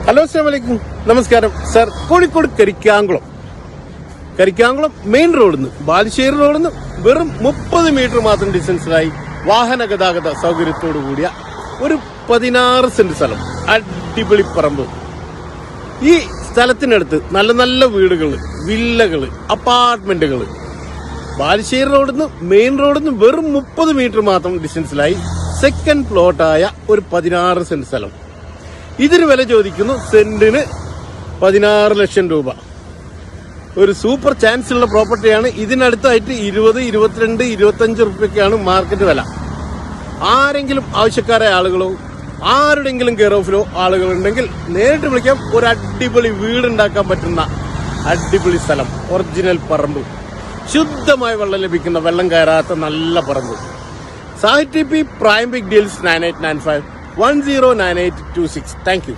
Hello, അസ്സലാമു അലൈക്കും, നമസ്കാരം സർ. കോഴിക്കോട് കരിക്കാങ്കുളം മെയിൻ റോഡിൽ നിന്ന് ബാലുശ്ശേരി റോഡിൽ നിന്ന് വെറും 30 മീറ്റർ മാത്രം ഡിസ്റ്റൻസിലായി വാഹന ഗതാഗത സൗകര്യത്തോടു കൂടിയ ഒരു 16 സെന്റ് സ്ഥലം, അടിപൊളി പറമ്പ്. ഈ സ്ഥലത്തിനടുത്ത് നല്ല നല്ല വീടുകള്, വില്ലകള്, അപ്പാർട്ട്മെന്റുകള്. ബാലുശ്ശേരി റോഡിൽ നിന്ന് മെയിൻ റോഡിൽ നിന്ന് വെറും 30 മീറ്റർ മാത്രം ഡിസ്റ്റൻസിലായി സെക്കൻഡ് പ്ലോട്ടായ ഒരു 16 സെന്റ് സ്ഥലം. ഇതിന് വില ചോദിക്കുന്നു സെന്റിന് 16 ലക്ഷം രൂപ. ഒരു സൂപ്പർ ചാൻസ് ഉള്ള പ്രോപ്പർട്ടിയാണ്. ഇതിനടുത്തായിട്ട് 20, 22, 25 റുപ്യക്കാണ് മാർക്കറ്റ് വില. ആരെങ്കിലും ആവശ്യക്കാരായ ആളുകളോ ആരുടെങ്കിലും കെയർ ഓഫിലോ ആളുകളുണ്ടെങ്കിൽ നേരിട്ട് വിളിക്കാം. ഒരു അടിപൊളി വീടുണ്ടാക്കാൻ പറ്റുന്ന അടിപൊളി സ്ഥലം, ഒറിജിനൽ പറമ്പ്, ശുദ്ധമായ വെള്ളം ലഭിക്കുന്ന, വെള്ളം കയറാത്ത നല്ല പറമ്പ്. Sahitya P prime big deals 9895 109826. Thank you.